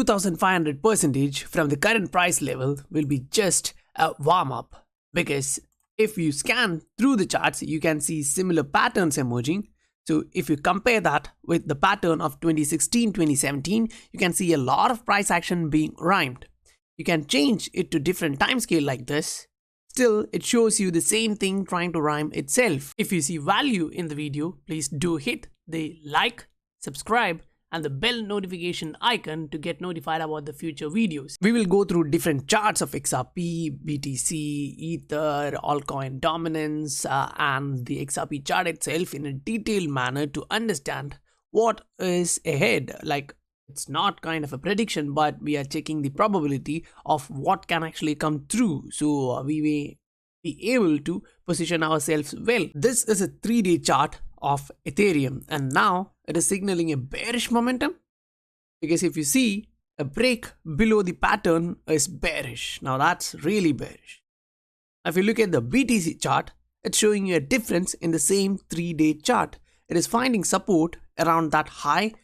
2500% from the current price level will be just a warm up, because if you scan through the charts, you can see similar patterns emerging. So if you compare that with the pattern of 2016-2017, you can see a lot of price action being rhymed. You can change it to different time scale like this. Still, it shows you the same thing trying to rhyme itself. If you see value in the video, please do hit the like, subscribe, and the bell notification icon to get notified about the future videos. We will go through different charts of XRP, BTC, Ether, altcoin dominance, and the XRP chart itself in a detailed manner to understand what is ahead. Like, it's not kind of a prediction, but we are checking the probability of what can actually come through, so we may be able to position ourselves well. This is a 3-day chart of Ethereum, and now it is signaling a bearish momentum, because if you see, a break below the pattern is bearish. Now that's really bearish. If you look at the BTC chart, it's showing you a difference in the same 3-day chart. It is finding support around that high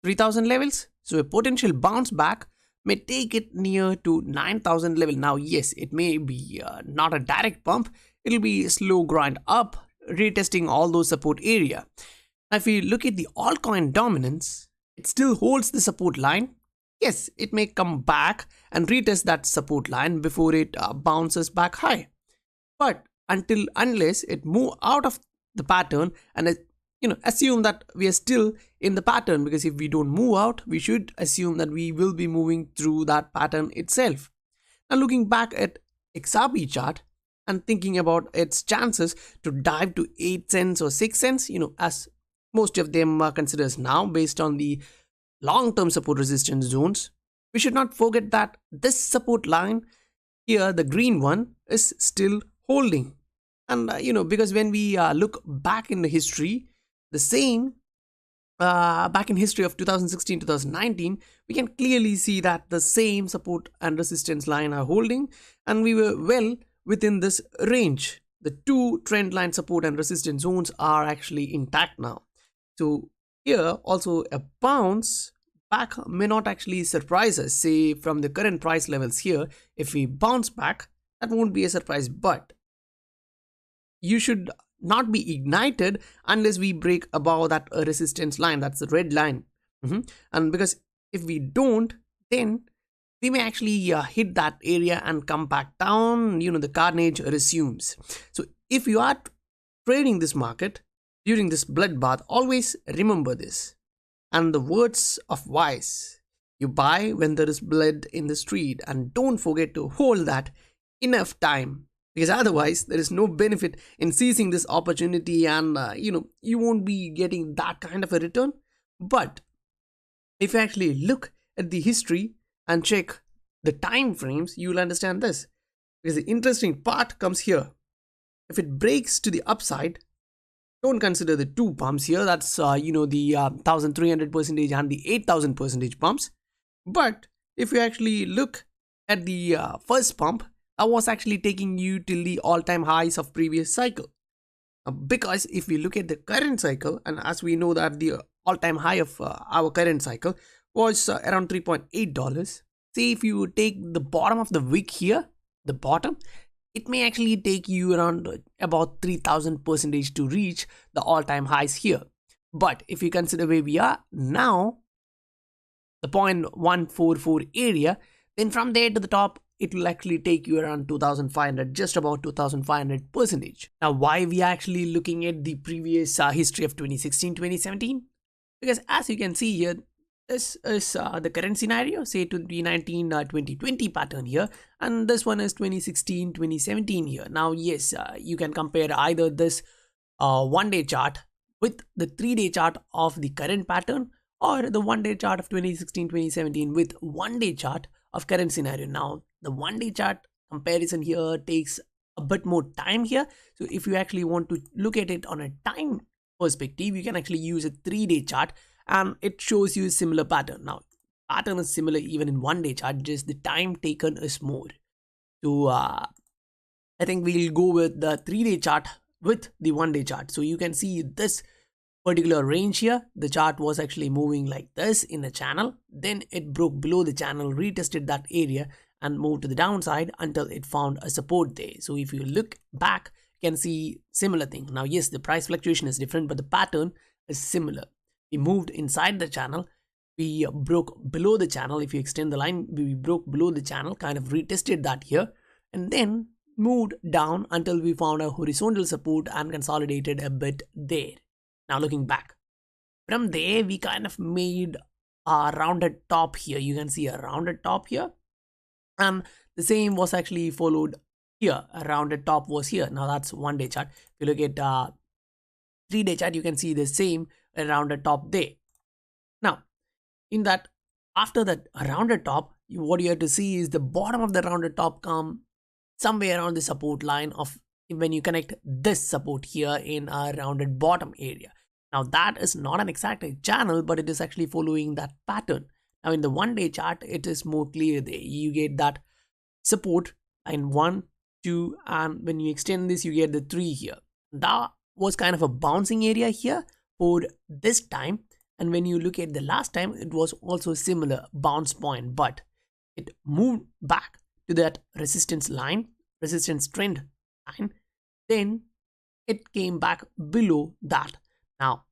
3000 levels, so a potential bounce back may take it near to 9000 level. Now yes, it may be not a direct pump, it'll be a slow grind up, retesting all those support area. Now if you look at the altcoin dominance, it still holds the support line. Yes, it may come back and retest that support line before it bounces back high, but unless it move out of the pattern and assume that we are still in the pattern, because if we don't move out, we should assume that we will be moving through that pattern itself. Now looking back at XRP chart and thinking about its chances to dive to 8 cents or 6 cents, as most of them considers now based on the long-term support resistance zones, we should not forget that this support line here, the green one, is still holding. And because when we look back in the history, the same back in history of 2016-2019, we can clearly see that the same support and resistance line are holding, and we were well within this range. The two trend line support and resistance zones are actually intact now. So here also a bounce back may not actually surprise us. Say from the current price levels here, if we bounce back, that won't be a surprise, but you should not be ignited unless we break above that resistance line, that's the red line. And because if we don't, then we may actually hit that area and come back down, the carnage resumes. So if you are trading this market during this bloodbath, always remember this, and the words of wise: you buy when there is blood in the street, and don't forget to hold that enough time, because otherwise there is no benefit in seizing this opportunity, and you won't be getting that kind of a return. But if you actually look at the history and check the time frames, you will understand this, because the interesting part comes here. If it breaks to the upside, don't consider the two pumps here, that's the 1300% and the 8000% pumps. But if you actually look at the first pump, that was actually taking you till the all-time highs of previous cycle. Because if we look at the current cycle, and as we know that the all-time high of our current cycle was around $3.8. Say if you take the bottom of the wick here, the bottom, it may actually take you around about 3000% to reach the all-time highs here. But if you consider where we are now, the 0.144 area, then from there to the top, it will actually take you around 2500, just about 2500%. Now, why we are actually looking at the previous history of 2016-2017? Because as you can see here, this is the current scenario, say 2019-2020 pattern here, and this one is 2016-2017 here. Now, yes, you can compare either this 1-day chart with the 3-day chart of the current pattern, or the 1-day chart of 2016-2017 with 1-day chart of current scenario. Now, the 1-day chart comparison here takes a bit more time here. So if you actually want to look at it on a time perspective, you can actually use a 3-day chart, and it shows you a similar pattern. Now, pattern is similar even in 1-day chart, just the time taken is more. So I think we'll go with the 3-day chart with the 1-day chart. So you can see this particular range here, the chart was actually moving like this in the channel. Then it broke below the channel, retested that area and moved to the downside until it found a support there. So if you look back, you can see similar thing. Now yes, the price fluctuation is different, but the pattern is similar. We moved inside the channel, we broke below the channel. If you extend the line, we broke below the channel, kind of retested that here, and then moved down until we found a horizontal support and consolidated a bit there. Now looking back, from there we kind of made a rounded top here. You can see a rounded top here, and the same was actually followed here. A rounded top was here. Now that's 1 day chart. If you look at 3-day chart, you can see the same rounded top there. Now in that, after that rounded top, what you have to see is the bottom of the rounded top come somewhere around the support line of when you connect this support here in a rounded bottom area. Now that is not an exact channel, but it is actually following that pattern. Now in the 1 day chart, it is more clear there. You get that support in 1, 2, and when you extend this, you get the 3 here. That was kind of a bouncing area here for this time. And when you look at the last time, it was also similar bounce point, but it moved back to that resistance line, resistance trend line. Then it came back below that. Now,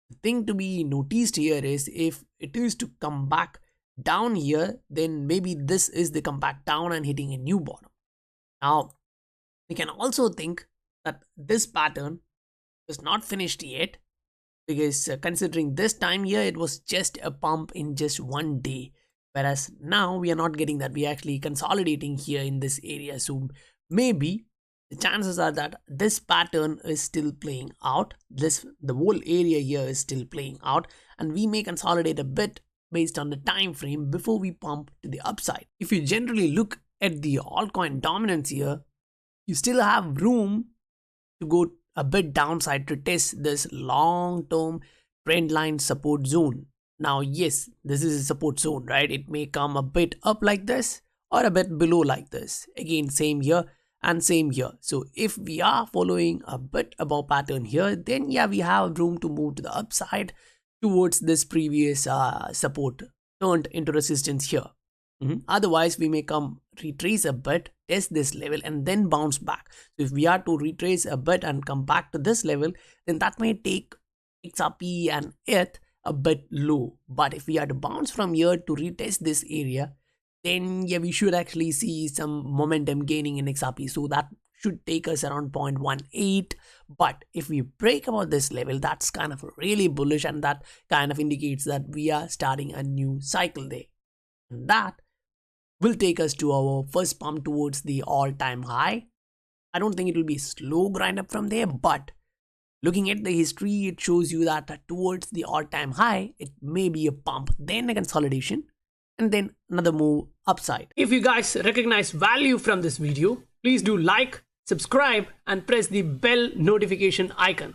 the thing to be noticed here is if it is to come back down here, then maybe this is the comeback down and hitting a new bottom. Now, we can also think that this pattern is not finished yet, because considering this time here, it was just a pump in just 1 day, whereas now we are not getting that. We are actually consolidating here in this area. So maybe the chances are that this pattern is still playing out. The whole area here is still playing out, and we may consolidate a bit based on the time frame before we pump to the upside. If you generally look at the altcoin dominance here, you still have room to go a bit downside to test this long-term trend line support zone. Now yes, this is a support zone, right? It may come a bit up like this or a bit below like this. Again, same here and same here. So if we are following a bit above pattern here, then yeah, we have room to move to the upside towards this previous support turned into resistance here. Otherwise, we may come retrace a bit, test this level and then bounce back. So if we are to retrace a bit and come back to this level, then that may take XRP and ETH a bit low. But if we are to bounce from here to retest this area, then yeah, we should actually see some momentum gaining in XRP. So that should take us around 0.18. But if we break about this level, that's kind of really bullish, and that kind of indicates that we are starting a new cycle there. And that will take us to our first pump towards the all-time high. I don't think it will be a slow grind up from there, but looking at the history, it shows you that towards the all-time high, it may be a pump, then a consolidation, and then another move upside. If you guys recognize value from this video, please do like, subscribe, and press the bell notification icon.